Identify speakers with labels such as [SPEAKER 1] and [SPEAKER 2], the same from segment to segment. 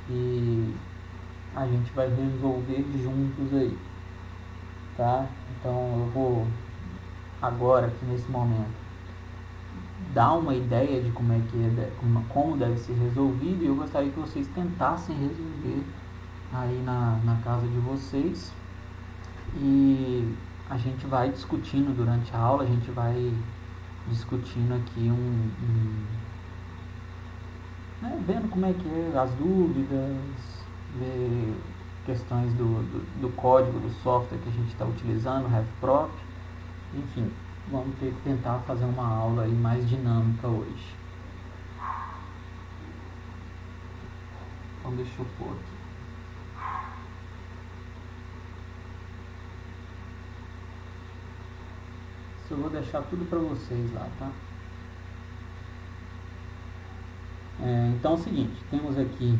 [SPEAKER 1] que a gente vai resolver juntos aí, tá? Então eu vou agora, aqui nesse momento, dar uma ideia de como é que como deve ser resolvido, e eu gostaria que vocês tentassem resolver aí na casa de vocês, e a gente vai discutindo durante a aula, a gente vai discutindo aqui né, vendo como é que é as dúvidas, ver questões do código do software que a gente está utilizando, o RevProp, enfim, vamos tentar fazer uma aula aí mais dinâmica hoje. Então deixa eu pôr aqui. Isso eu vou deixar tudo para vocês lá, tá? Então é o seguinte, temos aqui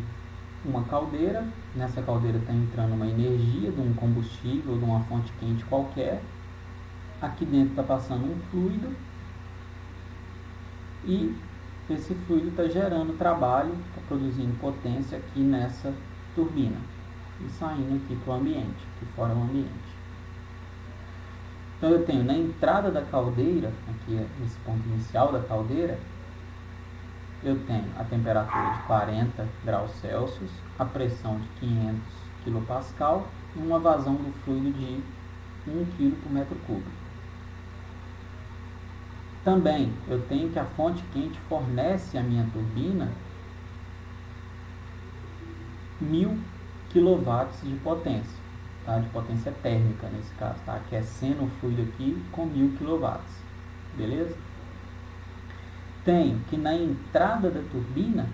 [SPEAKER 1] uma caldeira, nessa caldeira está entrando uma energia de um combustível, de uma fonte quente qualquer, aqui dentro está passando um fluido, e esse fluido está gerando trabalho, está produzindo potência aqui nessa turbina, e saindo aqui para o ambiente, aqui fora do ambiente. Então eu tenho na entrada da caldeira, aqui nesse ponto inicial da caldeira, eu tenho a temperatura de 40 graus Celsius, a pressão de 500 kPa e uma vazão do fluido de 1 kg por metro cúbico. Também eu tenho que a fonte quente fornece à minha turbina 1000 kW de potência, tá? De potência térmica nesse caso, tá? Aquecendo o fluido aqui com 1000 kW, beleza? Tenho que na entrada da turbina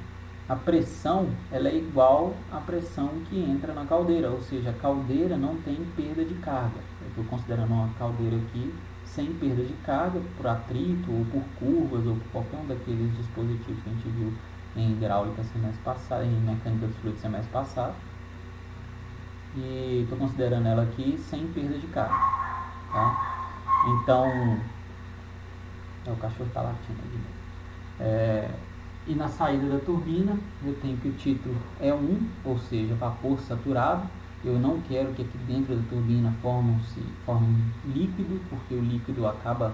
[SPEAKER 1] a pressão ela é igual à pressão que entra na caldeira, ou seja, a caldeira não tem perda de carga. Eu estou considerando uma caldeira aqui sem perda de carga, por atrito, ou por curvas, ou por qualquer um daqueles dispositivos que a gente viu em hidráulica semestre passado, em mecânica dos fluidos semestre passado. E estou considerando ela aqui sem perda de carga, tá? Então, o cachorro está latindo aqui. E na saída da turbina, eu tenho que o título é 1, ou seja, vapor saturado. Eu não quero que aqui dentro da turbina forme líquido, porque o líquido acaba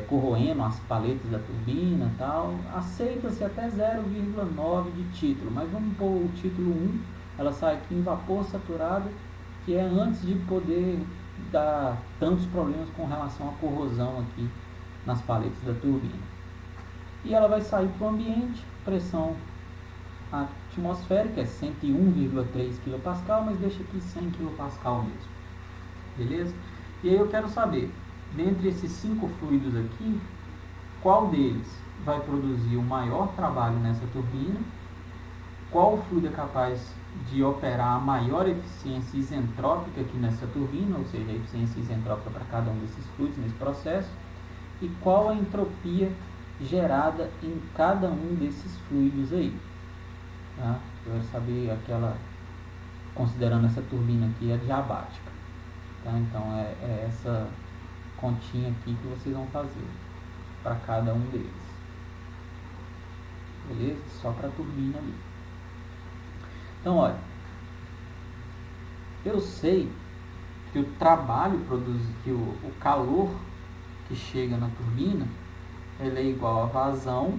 [SPEAKER 1] corroendo as paletas da turbina e tal. Aceita-se até 0,9 de título, mas vamos pôr o título 1, ela sai aqui em vapor saturado, que é antes de poder dar tantos problemas com relação à corrosão aqui nas paletas da turbina. E ela vai sair para o ambiente, pressão atmosférica é 101,3 kPa, mas deixa aqui 100 kPa mesmo, beleza? E aí eu quero saber, dentre esses 5 fluidos aqui, qual deles vai produzir o maior trabalho nessa turbina, qual fluido é capaz de operar a maior eficiência isentrópica aqui nessa turbina, ou seja, a eficiência isentrópica para cada um desses fluidos nesse processo, e qual a entropia gerada em cada um desses fluidos aí, tá? Eu quero saber aquela, considerando essa turbina aqui, a diabática, tá? Então é essa continha aqui que vocês vão fazer para cada um deles, beleza? Só para a turbina ali. Então olha, eu sei que o trabalho produzido, que o calor que chega na turbina, ele é igual a vazão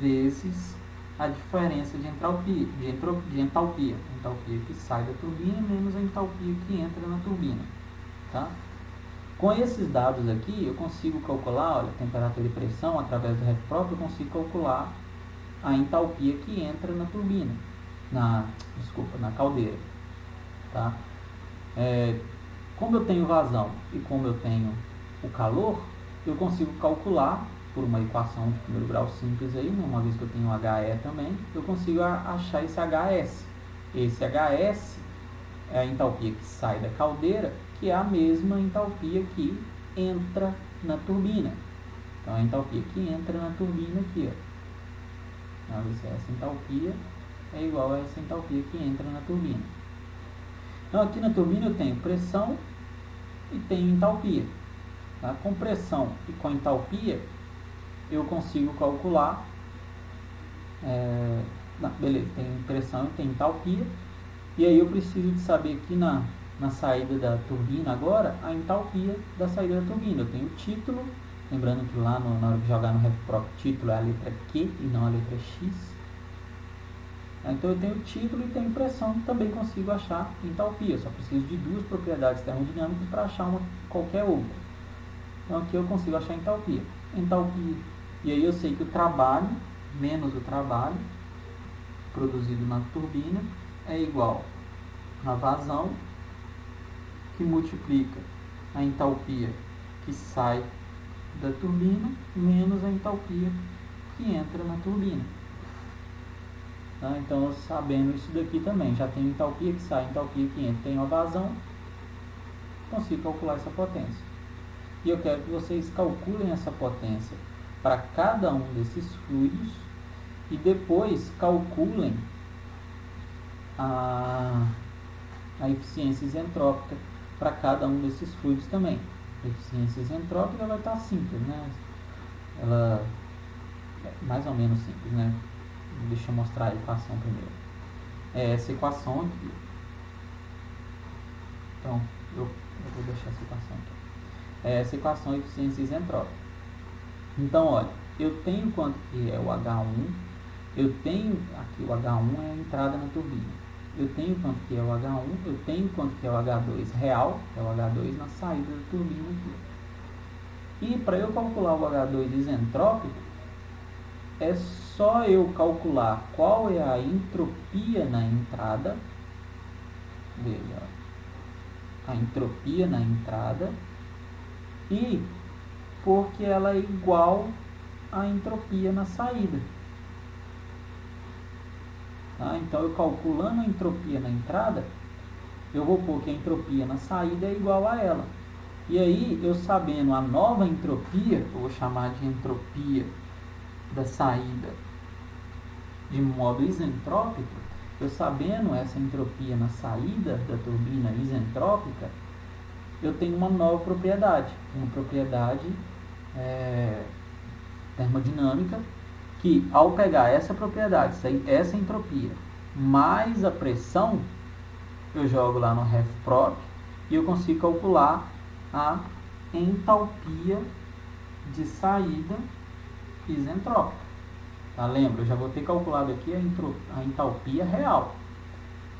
[SPEAKER 1] vezes a diferença de entalpia, entalpia que sai da turbina menos a entalpia que entra na turbina, tá? Com esses dados aqui, eu consigo calcular, olha, temperatura e pressão, através do RevProp, eu consigo calcular a entalpia que entra na turbina, na caldeira, tá? Como eu tenho vazão e como eu tenho o calor, eu consigo calcular por uma equação de primeiro grau simples aí, né? Uma vez que eu tenho HE também, eu consigo achar esse HS. Esse HS é a entalpia que sai da caldeira, que é a mesma entalpia que entra na turbina. Então a entalpia que entra na turbina aqui, ó. Essa entalpia é igual a essa entalpia que entra na turbina. Então aqui na turbina eu tenho pressão e tenho entalpia. Tá? Com pressão e com entalpia, eu consigo calcular Não, beleza, tem pressão e tem entalpia. E aí eu preciso de saber aqui na saída da turbina agora, a entalpia da saída da turbina. Eu tenho o título, lembrando que lá na hora de jogar no RefProp, título é a letra Q e não a letra X. Então eu tenho o título e tenho pressão, também consigo achar entalpia. Eu só preciso de duas propriedades termodinâmicas para achar qualquer outra. Então aqui eu consigo achar entalpia. Entalpia. E aí eu sei que o trabalho menos o trabalho produzido na turbina é igual a vazão, que multiplica a entalpia que sai da turbina menos a entalpia que entra na turbina. Tá? Então, sabendo isso daqui também, já tem entalpia que sai, entalpia que entra, tem uma vazão, consigo calcular essa potência. E eu quero que vocês calculem essa potência para cada um desses fluidos e depois calculem a eficiência isentrópica para cada um desses fluidos também. A eficiência isentrópica vai estar simples, né? Ela é mais ou menos simples, né? Deixa eu mostrar a equação primeiro. É essa equação aqui. Então, eu vou deixar essa equação aqui. É essa equação de eficiência isentrópica. Então, olha, eu tenho quanto que é o H1, eu tenho, aqui o H1 é a entrada na turbina. Eu tenho quanto que é o H1, eu tenho quanto que é o H2 real, que é o H2 na saída da turbina aqui. E para eu calcular o H2 isentrópico, é só eu calcular qual é a entropia na entrada. Veja, a entropia na entrada, e porque ela é igual à entropia na saída. Tá? Então, eu calculando a entropia na entrada, eu vou pôr que a entropia na saída é igual a ela. E aí, eu sabendo a nova entropia, eu vou chamar de entropia da saída de modo isentrópico, eu sabendo essa entropia na saída da turbina isentrópica, eu tenho uma nova propriedade, uma propriedade termodinâmica, que ao pegar essa propriedade, essa entropia, mais a pressão, eu jogo lá no RefProp e eu consigo calcular a entalpia de saída isentrópica. Tá? Lembra, eu já vou ter calculado aqui a entalpia real,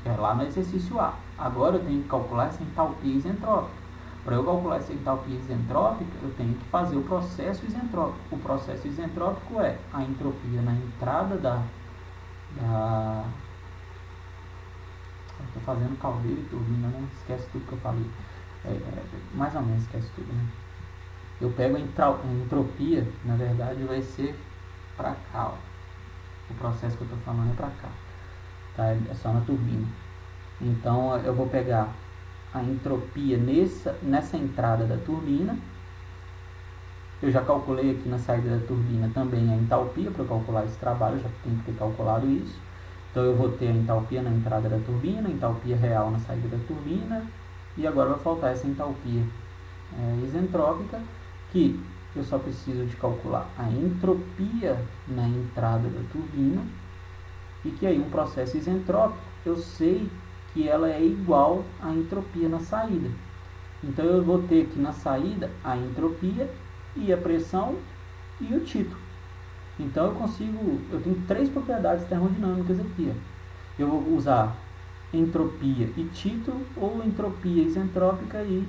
[SPEAKER 1] que é lá no exercício A. Agora eu tenho que calcular essa entalpia isentrópica. Para eu calcular essa entalpia isentrópica, eu tenho que fazer o processo isentrópico. O processo isentrópico é a entropia na entrada estou fazendo caldeira e turbina, né? Esquece tudo que eu falei. Mais ou menos esquece tudo, né? Eu pego a entropia, na verdade vai ser para cá, ó. O processo que eu estou falando é para cá, tá? É só na turbina. Então eu vou pegar a entropia nessa entrada da turbina. Eu já calculei aqui na saída da turbina também a entalpia. Para calcular esse trabalho, eu já tenho que ter calculado isso. Então eu vou ter a entalpia na entrada da turbina, a entalpia real na saída da turbina, e agora vai faltar essa entalpia isentrópica, que eu só preciso de calcular a entropia na entrada da turbina, e que aí um processo isentrópico, eu sei que ela é igual à entropia na saída. Então eu vou ter aqui na saída a entropia e a pressão e o título. Então eu tenho três propriedades termodinâmicas aqui. Eu vou usar entropia e título, ou entropia isentrópica e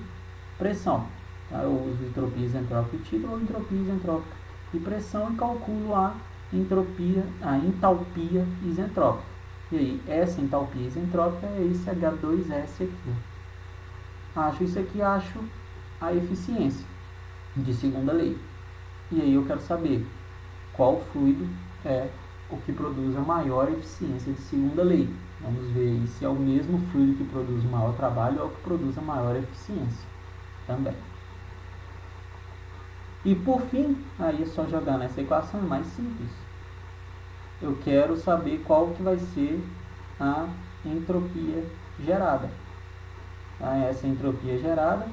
[SPEAKER 1] pressão. Tá? Eu uso entropia isentrópica e título, ou entropia isentrópica e pressão, e calculo a entalpia isentrópica. E aí, essa entalpia isentrópica é esse H2S aqui. Acho isso aqui, acho a eficiência de segunda lei. E aí eu quero saber qual fluido é o que produz a maior eficiência de segunda lei. Vamos ver se é o mesmo fluido que produz o maior trabalho ou o que produz a maior eficiência também. E por fim, aí é só jogar nessa equação, é mais simples. Eu quero saber qual que vai ser a entropia gerada. Essa entropia gerada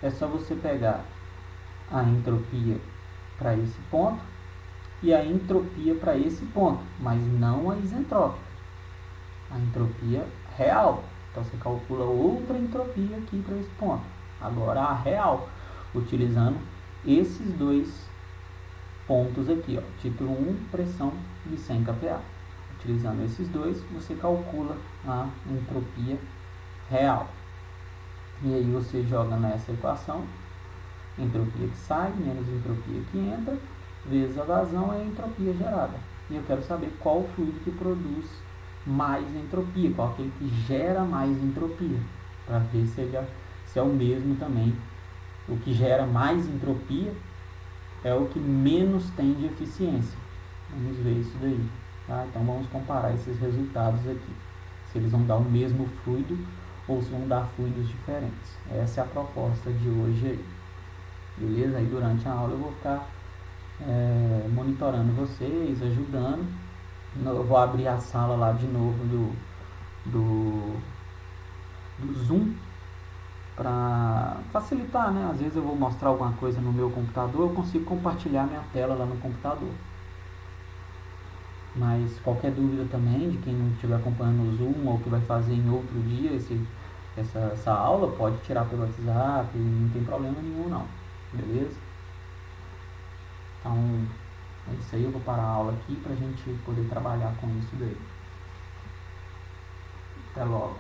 [SPEAKER 1] é só você pegar a entropia para esse ponto e a entropia para esse ponto, mas não a isentrópica. a entropia real. Então você calcula outra entropia aqui para esse ponto. Agora a real, utilizando esses dois pontos aqui, ó. Título 1, pressão de 100 kPa. Utilizando esses dois, você calcula a entropia real. E aí você joga nessa equação, entropia que sai, menos entropia que entra, vezes a vazão é a entropia gerada. E eu quero saber qual fluido que produz mais entropia, qual aquele que gera mais entropia, para ver se é o mesmo também. O que gera mais entropia é o que menos tem de eficiência. Vamos ver isso daí. Tá? Então vamos comparar esses resultados aqui. Se eles vão dar o mesmo fluido ou se vão dar fluidos diferentes. Essa é a proposta de hoje aí. Beleza? Aí durante a aula eu vou ficar monitorando vocês, ajudando. Eu vou abrir a sala lá de novo do Zoom para facilitar, né? Às vezes eu vou mostrar alguma coisa no meu computador, eu consigo compartilhar minha tela lá no computador. Mas qualquer dúvida também de quem não estiver acompanhando o Zoom ou que vai fazer em outro dia essa aula, pode tirar pelo WhatsApp, não tem problema nenhum não, beleza? Então é isso aí, eu vou parar a aula aqui para a gente poder trabalhar com isso daí. Até logo.